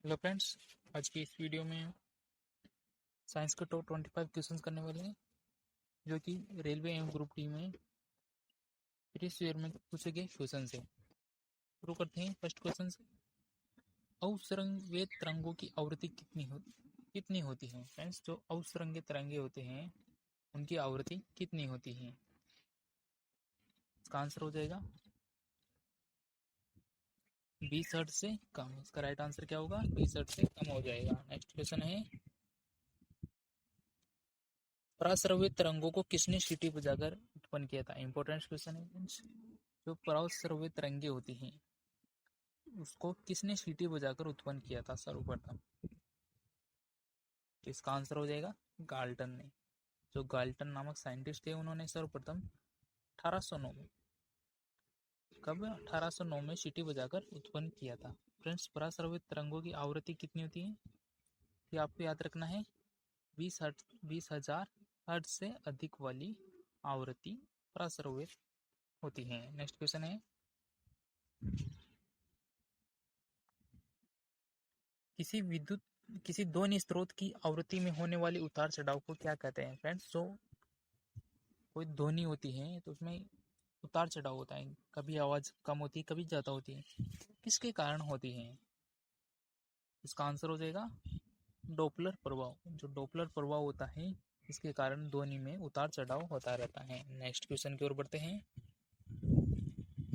Hello friends, आज की इस वीडियो में साइंस के टॉप 25 क्वेश्चंस करने वाले हैं जो कि रेलवे एवं ग्रुप डी में प्रीवियस ईयर में पूछे गए क्वेश्चन है। शुरू करते हैं फर्स्ट क्वेश्चन से। अवसरंगे तरंगों की आवृत्ति कितनी होती है? फ्रेंड्स, जो अवसरंगे तरंगे होते हैं उनकी आवृत्ति कितनी होती है? इसका आंसर हो जाएगा 20 हर्ट्ज से कम। इसका राइट आंसर क्या होगा? 20 हर्ट्ज से कम हो जाएगा। नेक्स्ट क्वेश्चन है, पराश्रव्य तरंगों को किसने सीटी बजाकर उत्पन्न किया था? इंपॉर्टेंट क्वेश्चन है फ्रेंड्स। जो पराश्रव्य तरंगे होती हैं उसको किसने सीटी बजाकर उत्पन्न किया था सर्वप्रथम? तो इसका आंसर हो जाएगा गाल्टन ने। जो गाल्टन नामक साइंटिस्ट थे उन्होंने सर्वप्रथम 1809 में, कब 1809 में सीटी बजाकर उत्पन्न किया था। फ्रेंड्स, पराश्रव्य तरंगों की आवृत्ति कितनी होती है ये आपको याद रखना है। 20,000 हर्ट्ज से अधिक वाली आवृत्ति पराश्रव्य होती है। नेक्स्ट क्वेश्चन है, किसी ध्वनि स्रोत की आवृत्ति में होने वाले उतार चढ़ाव को क्या कहते हैं? फ्रेंड्स, जो कोई ध्वनि होती है तो उसमें उतार चढ़ाव होता है, कभी आवाज कम होती है कभी ज्यादा होती है, किसके कारण होती है? इसका आंसर हो जाएगा डोपलर प्रभाव। जो डोपलर प्रभाव होता है इसके कारण ध्वनि में उतार चढ़ाव होता रहता है। नेक्स्ट क्वेश्चन की ओर बढ़ते हैं।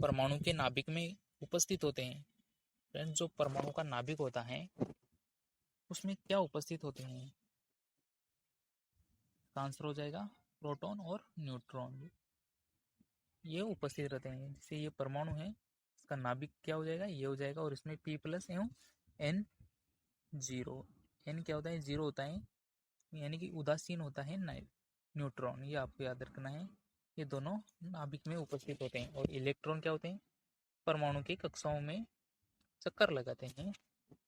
परमाणु के नाभिक में उपस्थित होते हैं। फ्रेंड्स, जो परमाणु का नाभिक होता है उसमें क्या उपस्थित होते हैं? इसका आंसर हो जाएगा प्रोटॉन और न्यूट्रॉन, ये उपस्थित रहते हैं। जैसे ये परमाणु है, इसका नाभिक क्या हो जाएगा? ये हो जाएगा, और इसमें P+ एवं N0। N क्या होता है? 0 होता है, यानी कि उदासीन होता है न्यूट्रॉन, ये आपको याद रखना है। ये दोनों नाभिक में उपस्थित होते हैं। और इलेक्ट्रॉन क्या होते हैं? परमाणु की कक्षाओं में चक्कर लगाते हैं,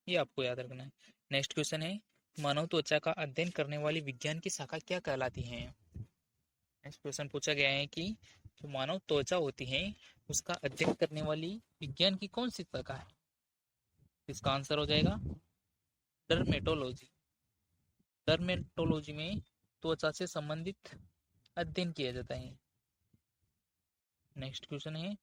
ये आपको याद रखना है। नेक्स्ट क्वेश्चन है, मानव त्वचा का अध्ययन करने वाली विज्ञान की शाखा क्या कहलाती है? नेक्स्ट क्वेश्चन पूछा गया है कि जो मानव त्वचा होती है उसका अध्ययन करने वाली विज्ञान की कौन सी शाखा है? इसका आंसर हो जाएगा डर्मेटोलॉजी। डर्मेटोलॉजी में त्वचा से संबंधित अध्ययन किया जाता है। नेक्स्ट क्वेश्चन है,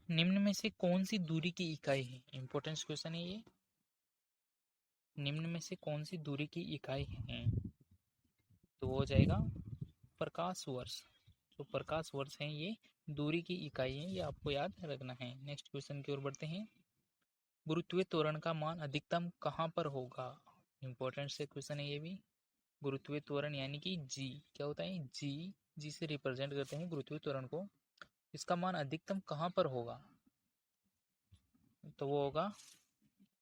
निम्न में से कौन सी दूरी की इकाई है? इंपॉर्टेंट क्वेश्चन है ये। निम्न में से कौन सी दूरी की इकाई है? तो वो हो जाएगा प्रकाश वर्ष। जो प्रकाश वर्ष है ये दूरी की इकाई है, ये आपको याद रखना है। नेक्स्ट क्वेश्चन की ओर बढ़ते हैं। गुरुत्वीय त्वरण का मान अधिकतम कहाँ पर होगा? इंपॉर्टेंट से क्वेश्चन है ये भी। गुरुत्वीय त्वरण यानी कि जी क्या होता है? जी से रिप्रेजेंट करते हैं गुरुत्वीय त्वरण को। इसका मान अधिकतम कहाँ पर होगा? तो वो होगा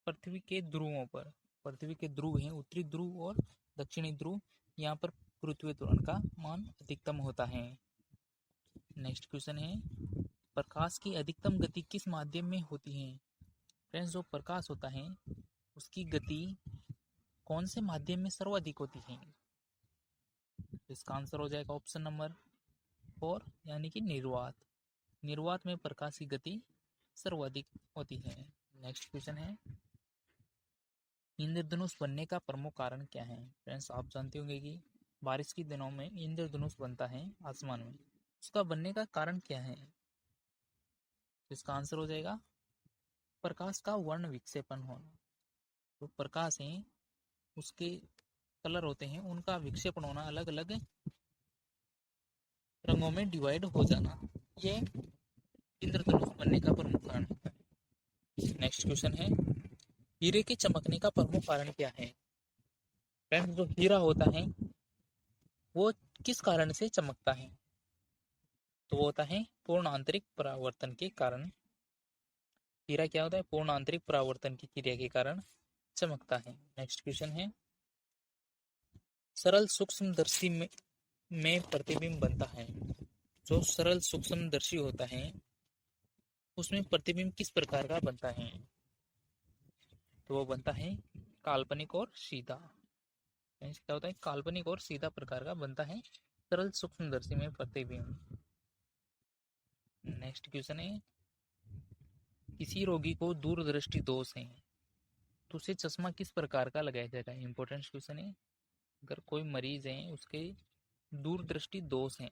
पृथ्वी के ध्रुवों पर। पृथ्वी के ध्रुव हैं, उत्तरी ध्रुव और दक्षिणी ध्रुव, यहाँ पर गुरुत्वीय त्वरण का मान अधिकतम होता है। नेक्स्ट क्वेश्चन है, प्रकाश की अधिकतम गति किस माध्यम में होती है? फ्रेंड्स, जो प्रकाश होता है उसकी गति कौन से माध्यम में सर्वाधिक होती है? इसका आंसर हो जाएगा ऑप्शन नंबर 4, यानी कि निर्वात। निर्वात में प्रकाश की गति सर्वाधिक होती है। नेक्स्ट क्वेश्चन है, इंद्रधनुष बनने का प्रमुख कारण क्या है? फ्रेंड्स, आप जानते होंगे कि बारिश के दिनों में इंद्रधनुष बनता है आसमान में। उसका बनने का कारण क्या है? इसका आंसर हो जाएगा प्रकाश का वर्ण विक्षेपण होना। जो प्रकाश है उसके कलर होते हैं उनका विक्षेपण होना, अलग अलग रंगों में डिवाइड हो जाना, ये इंद्रधनुष बनने का प्रमुख कारण होता है। नेक्स्ट क्वेश्चन है, हीरे के चमकने का प्रमुख कारण क्या है? फ्रेंड्स, जो हीरा होता है वो किस कारण से चमकता है? तो वो होता है पूर्ण आंतरिक परावर्तन के कारण। हीरा क्या होता है? पूर्ण आंतरिक परावर्तन की क्रिया के कारण चमकता है। नेक्स्ट क्वेश्चन है, सरल सूक्ष्मदर्शी में प्रतिबिंब बनता है। जो सरल सूक्ष्मदर्शी होता है उसमें प्रतिबिंब किस प्रकार का बनता है? तो वो बनता है काल्पनिक और सीधा। क्या होता है? काल्पनिक और सीधा प्रकार का बनता है सरल सूक्ष्मदर्शी में प्रतिबिंब। नेक्स्ट क्वेश्चन है, किसी रोगी को दूरदृष्टि दोष है तो उसे चश्मा किस प्रकार का लगाया जाएगा। इंपॉर्टेंट क्वेश्चन है। अगर कोई मरीज है उसके दूरदृष्टि दोष है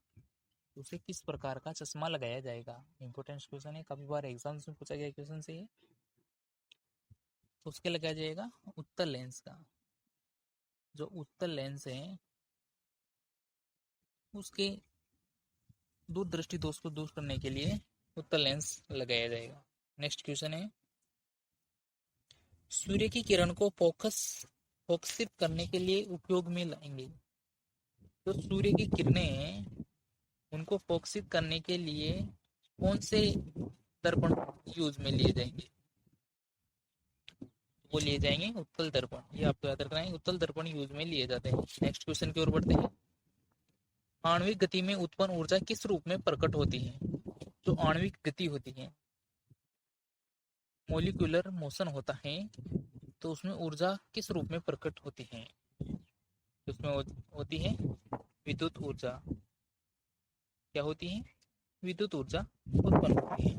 तो उसे किस प्रकार का चश्मा लगाया जाएगा। इंपॉर्टेंट क्वेश्चन है, काफी बार एग्जाम्स में पूछा गया क्वेश्चन से। तो उसके लगाया जाएगा उत्तल लेंस का। जो उत्तल लेंस है उसके दूरदृष्टि दोष को दूर करने के लिए उत्तल लेंस लगाया जाएगा। नेक्स्ट क्वेश्चन है, सूर्य की किरण को फोकसित करने के लिए उपयोग में लाएंगे। तो सूर्य की किरणें हैं उनको फोकसित करने के लिए कौन से दर्पण यूज में लिए जाएंगे। वो लिए जाएंगे उत्तल दर्पण। ये आपको याद रखना है, उत्तल दर्पण यूज में लिए जाते हैं। नेक्स्ट क्वेश्चन की ओर बढ़ते हैं। आणविक गति में उत्पन्न ऊर्जा किस रूप में प्रकट होती है। जो आणविक गति होती है, मोलिकुलर मोशन होता है, तो उसमें ऊर्जा किस रूप में प्रकट होती है। उसमें होती है विद्युत ऊर्जा। क्या होती है, विद्युत ऊर्जा उत्पन्न होती है।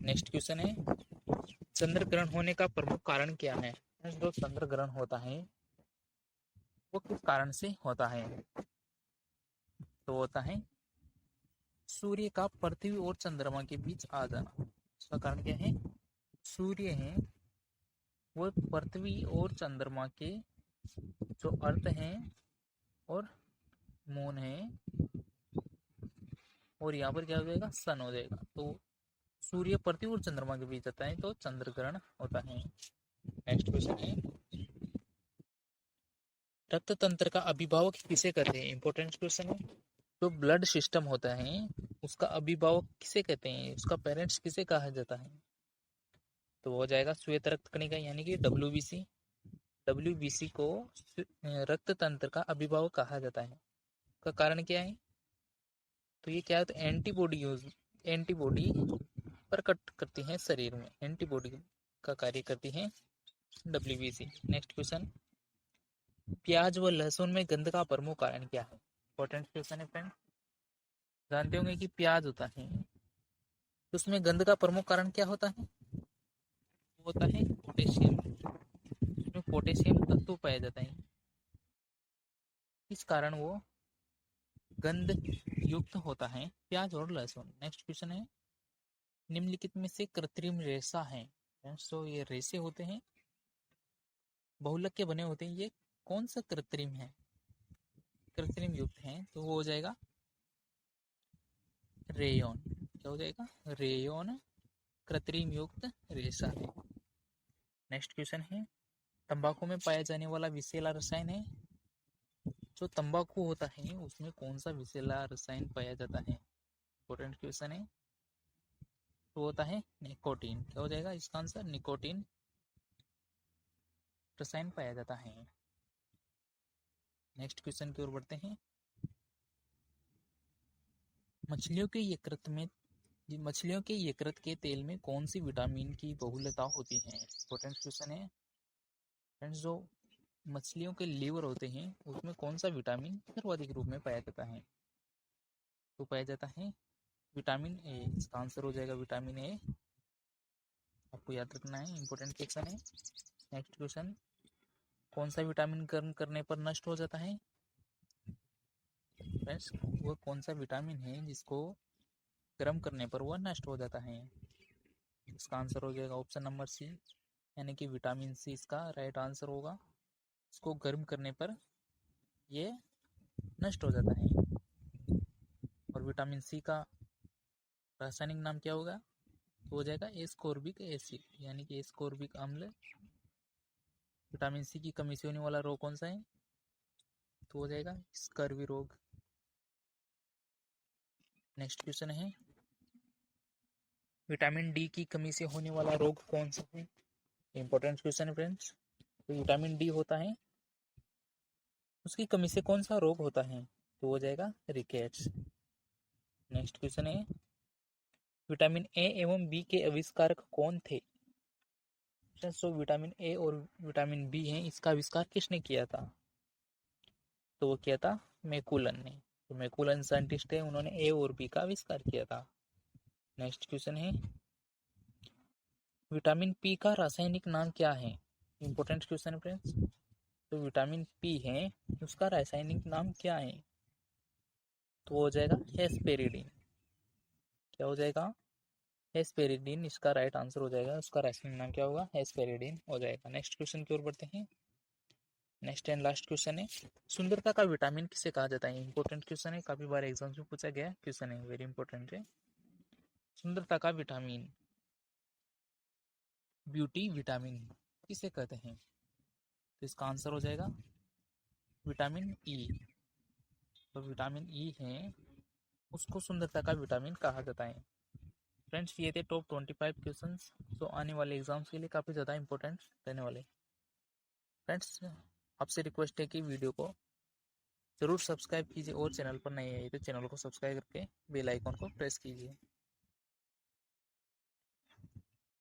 नेक्स्ट क्वेश्चन है, चंद्र ग्रहण होने का प्रमुख कारण क्या है। जो चंद्र ग्रहण होता है वो किस कारण से होता है। तो होता है सूर्य का पृथ्वी और चंद्रमा के बीच आ जाना। इसका कारण क्या है, सूर्य है वो पृथ्वी और चंद्रमा के जो अर्थ हैं और मून है, और यहाँ पर क्या हो जाएगा, सन हो जाएगा। तो सूर्य पृथ्वी और चंद्रमा के बीच आता है तो चंद्र ग्रहण होता है। नेक्स्ट क्वेश्चन है, रक्त तंत्र का अभिभावक किसे कहते हैं। इंपॉर्टेंट क्वेश्चन है। जो ब्लड सिस्टम होता है उसका अभिभावक किसे कहते हैं, उसका पेरेंट्स किसे कहा जाता है। तो हो जाएगा श्वेत रक्त कणिका यानी कि WBC। WBC को रक्त तंत्र का अभिभावक कहा जाता है। का कारण क्या है, तो ये क्या है, तो एंटीबॉडी प्रकट करती है शरीर में, एंटीबॉडी का कार्य करती है WBC। नेक्स्ट क्वेश्चन, प्याज व लहसुन में गंध का प्रमुख कारण क्या है। इंपॉर्टेंट क्वेश्चन है फ्रेंड। जानते होंगे कि प्याज होता है तो उसमें गंध का प्रमुख कारण क्या होता है, वो होता है पोटेशियम। उसमें पोटेशियम तत्व पाया जाता है, इस कारण वो गंध युक्त होता है प्याज और लहसुन। नेक्स्ट क्वेश्चन है, निम्नलिखित में से कृत्रिम रेशा है। तो ये रेशे होते हैं बहुलक के बने होते हैं, ये कौन सा कृत्रिम है, कृत्रिम युक्त है। तो वो हो जाएगा रेयन। क्या हो जाएगा, रेयन कृत्रिम युक्त रेशा है। नेक्स्ट क्वेश्चन है, तंबाकू में पाया जाने वाला विषैला रसायन है। जो तंबाकू होता है उसमें कौन सा विषैला रसायन पाया जाता है। इंपॉर्टेंट क्वेश्चन है। तो होता है निकोटीन। क्या हो जाएगा इसका आंसर, निकोटीन रसायन पाया जाता है। नेक्स्ट क्वेश्चन की ओर बढ़ते हैं। मछलियों के यकृत के तेल में कौन सी विटामिन की बहुलता होती है। इंपॉर्टेंट क्वेश्चन है फ्रेंड्स। जो मछलियों के लीवर होते हैं उसमें कौन सा विटामिन सर्वाधिक रूप में पाया जाता है। तो पाया जाता है विटामिन ए। इसका आंसर हो जाएगा विटामिन ए। आपको याद रखना है, इंपॉर्टेंट क्वेश्चन है। नेक्स्ट क्वेश्चन, कौन सा विटामिन गर्म करने पर नष्ट हो जाता है। फ्रेंड्स वो कौन सा विटामिन है जिसको गर्म करने पर वह नष्ट हो जाता है। इसका आंसर हो जाएगा ऑप्शन नंबर सी, यानी कि विटामिन सी इसका राइट आंसर होगा। इसको गर्म करने पर ये नष्ट हो जाता है। और विटामिन सी का रासायनिक नाम क्या होगा, तो हो जाएगा एस्कोर्बिक एसिड, यानी कि एस्कोर्बिक अम्ल। विटामिन सी की कमी से होने वाला रोग कौन सा है, तो हो जाएगा स्कर्वी रोग। नेक्स्ट क्वेश्चन है, विटामिन डी की कमी से होने वाला रोग कौन सा है। इंपॉर्टेंट क्वेश्चन है फ्रेंड्स। तो विटामिन डी होता है, उसकी कमी से कौन सा रोग होता है, तो हो जाएगा रिकेट्स। नेक्स्ट क्वेश्चन है, विटामिन ए एवं बी के आविष्कारक कौन थे। तो विटामिन ए और विटामिन बी है, इसका आविष्कार किसने किया था, तो वो किया था मैकुलन ने। तो मैकुलन साइंटिस्ट है, उन्होंने ए और बी का आविष्कार किया था। नेक्स्ट क्वेश्चन है विटामिन पी का रासायनिक नाम क्या है। इंपॉर्टेंट क्वेश्चन है फ्रेंड्स। तो विटामिन पी है उसका रासायनिक नाम क्या है। तो वो हो जाएगा हेस्पेरिडीन। क्या हो जाएगा? हेस्पेरिडीन इसका राइट आंसर हो जाएगा। उसका रासायनिक नाम क्या होगा? हेस्पेरिडीन हो जाएगा। नेक्स्ट क्वेश्चन की ओर बढ़ते हैं। नेक्स्ट एंड लास्ट क्वेश्चन है सुंदरता का विटामिन किसे कहा जाता है। इंपॉर्टेंट क्वेश्चन है, काफी बार एग्जाम में पूछा गया क्वेश्चन है, वेरी इंपॉर्टेंट है। सुंदरता का विटामिन, ब्यूटी विटामिन किसे कहते हैं। तो इसका आंसर हो जाएगा विटामिन ई। तो विटामिन ई है उसको सुंदरता का विटामिन कहा जाता है। फ्रेंड्स ये थे टॉप 25 क्वेश्चंस जो आने वाले एग्जाम्स के लिए काफ़ी ज़्यादा इंपॉर्टेंट रहने वाले। फ्रेंड्स आपसे रिक्वेस्ट है कि वीडियो को ज़रूर सब्सक्राइब कीजिए और चैनल पर नए आइए तो चैनल को सब्सक्राइब करके बेल आइकॉन को प्रेस कीजिए।